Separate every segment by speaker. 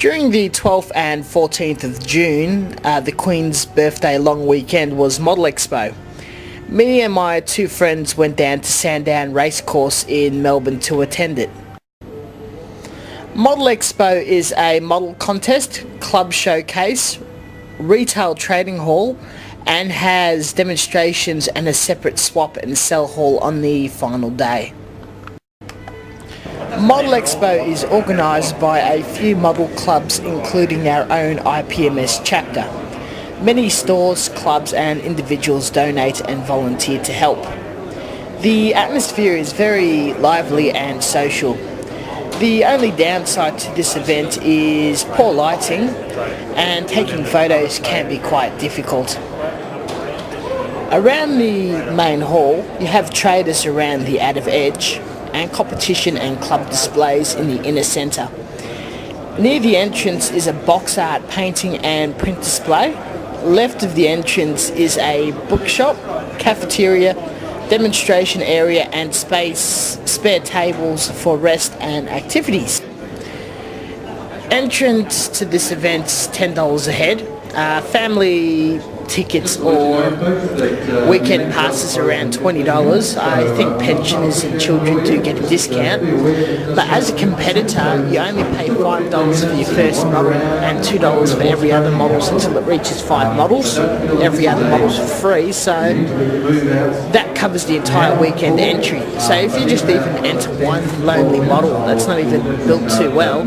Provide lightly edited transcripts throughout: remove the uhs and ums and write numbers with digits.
Speaker 1: During the 12th and 14th of June, the Queen's birthday long weekend was Model Expo. Me and my two friends went down to Sandown Racecourse in Melbourne to attend it. Model Expo is a model contest, club showcase, retail trading hall, and has demonstrations and a separate swap and sell hall on the final day. Model Expo is organised by a few model clubs, including our own IPMS chapter. Many stores, clubs and individuals donate and volunteer to help. The atmosphere is very lively and social. The only downside to this event is poor lighting, and taking photos can be quite difficult. Around the main hall, you have traders around the out of edge, and competition and club displays in the inner centre. Near the entrance is a box art painting and print display. Left of the entrance is a bookshop, cafeteria, demonstration area and spare tables for rest and activities. Entrance to this event is $10 a head. Family tickets or weekend passes around $20. I think pensioners and children do get a discount, but as a competitor you only pay $5 for your first model and $2 for every other models until it reaches 5 models. Every other model's for free, so that covers the entire weekend entry. So if you just even enter one lonely model that's not even built too well,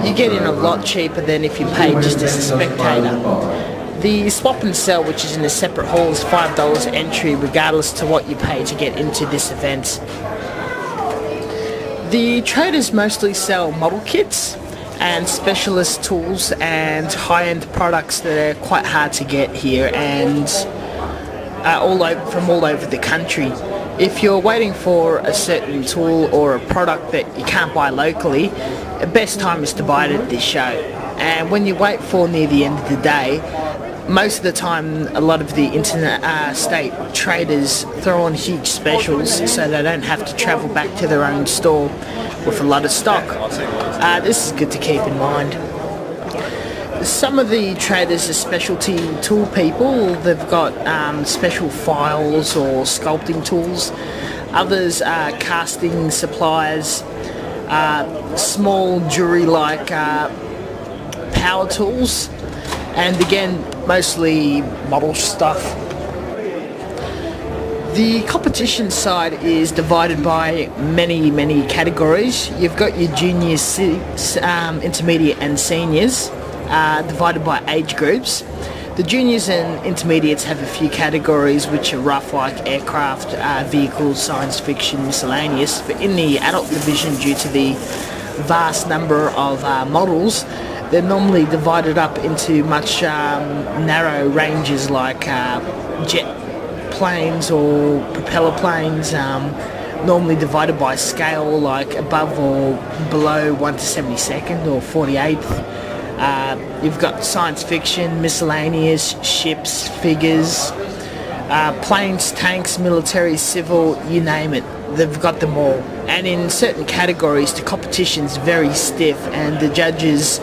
Speaker 1: you get in a lot cheaper than if you pay just as a spectator. The swap and sell, which is in a separate hall, is $5 entry regardless to what you pay to get into this event. The traders mostly sell model kits and specialist tools and high-end products that are quite hard to get here and from all over the country. If you're waiting for a certain tool or a product that you can't buy locally, the best time is to buy it at this show. And when you wait for near the end of the day, most of the time a lot of the interstate traders throw on huge specials so they don't have to travel back to their own store with a lot of stock. This is good to keep in mind. Some of the traders are specialty tool people. They've got special files or sculpting tools. Others are casting suppliers, small jewelry like power tools, and again mostly model stuff. The competition side is divided by many categories. You've got your juniors, intermediate and seniors, divided by age groups. The juniors and intermediates have a few categories which are rough, like aircraft, vehicles, science fiction, miscellaneous, but in the adult division, due to the vast number of models, they're normally divided up into much narrow ranges, like jet planes or propeller planes, normally divided by scale, like above or below 1 to 72nd or 48th. You've got science fiction, miscellaneous, ships, figures, planes, tanks, military, civil, you name it. They've got them all. And in certain categories the competition's very stiff and the judges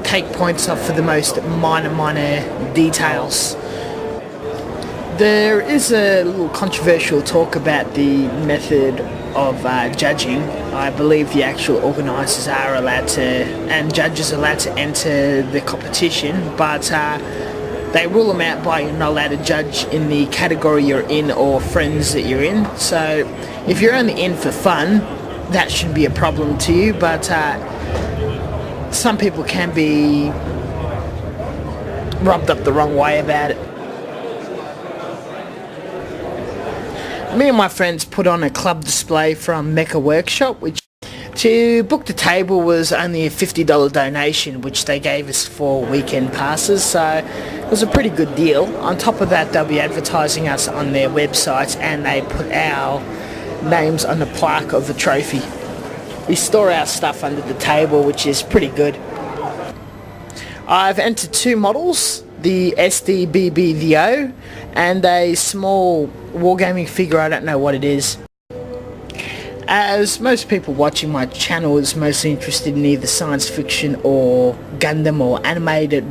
Speaker 1: take points off for the most minor details. There is a little controversial talk about the method of judging. I believe the actual organisers are allowed to, and judges are allowed to enter the competition, but they rule them out by you're not allowed to judge in the category you're in or friends that you're in. So if you're only in for fun, that shouldn't be a problem to you, but some people can be rubbed up the wrong way about it. Me and my friends put on a club display from ScaleWorkshop, which to book the table was only a $50 donation, which they gave us for weekend passes, so it was a pretty good deal. On top of that, they'll be advertising us on their website, and they put our names on the plaque of the trophy. We store our stuff under the table, which is pretty good. I've entered 2 models, the SDBBVO and a small wargaming figure, I don't know what it is. As most people watching my channel is mostly interested in either science fiction or Gundam or animated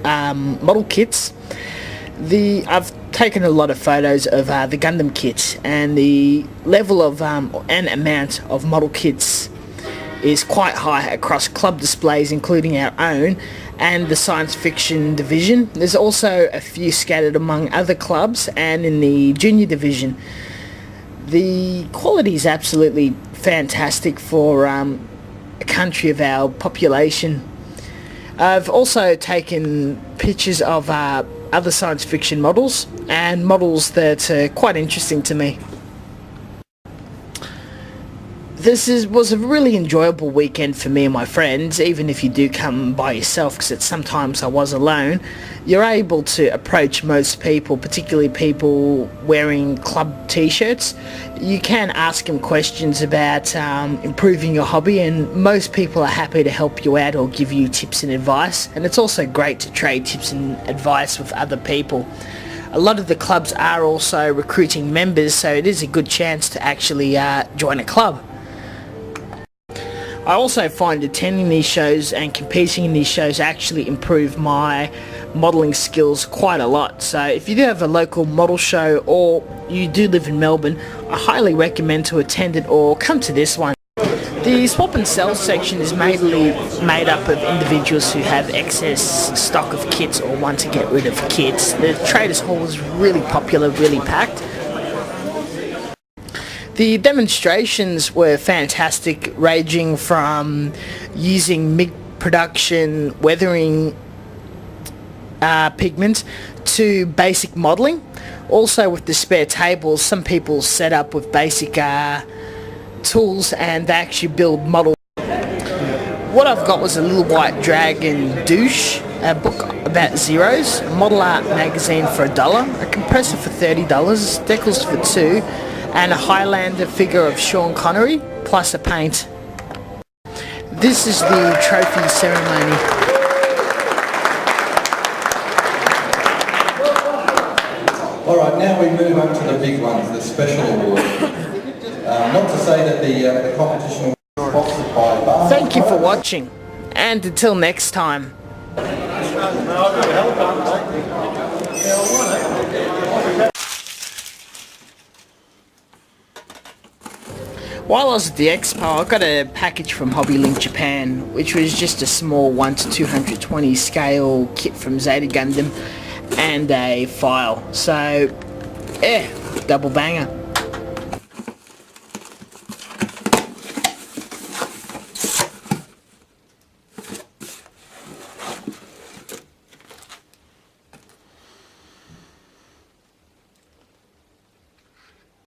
Speaker 1: model kits, I've taken a lot of photos of the Gundam kits, and the level of and amount of model kits is quite high across club displays, including our own and the science fiction division. There's also a few scattered among other clubs and in the junior division. The quality is absolutely fantastic for a country of our population. I've also taken pictures of other science fiction models and models that are quite interesting to me. This was a really enjoyable weekend for me and my friends. Even if you do come by yourself, because sometimes I was alone, you're able to approach most people, particularly people wearing club t-shirts. You can ask them questions about improving your hobby, and most people are happy to help you out or give you tips and advice. And it's also great to trade tips and advice with other people. A lot of the clubs are also recruiting members, so it is a good chance to actually join a club. I also find attending these shows and competing in these shows actually improve my modelling skills quite a lot. So if you do have a local model show or you do live in Melbourne, I highly recommend to attend it or come to this one. The swap and sell section is mainly made up of individuals who have excess stock of kits or want to get rid of kits. The traders hall is really popular, really packed. The demonstrations were fantastic, ranging from using MIG production weathering pigment to basic modelling. Also with the spare tables, some people set up with basic tools and they actually build models. What I've got was a Little White Dragon douche, a book about zeros, a model art magazine for $1, a compressor for $30, decals for $2, and a Highlander figure of Sean Connery, plus a paint. This is the trophy ceremony.
Speaker 2: Alright, now we move on to the big ones, the special award. Not to say that the competition was sponsored by...
Speaker 1: Thank you for watching, and until next time. While I was at the Expo, I got a package from HobbyLink Japan, which was just a small 1:220 scale kit from Zeta Gundam and a file. So, yeah, double banger.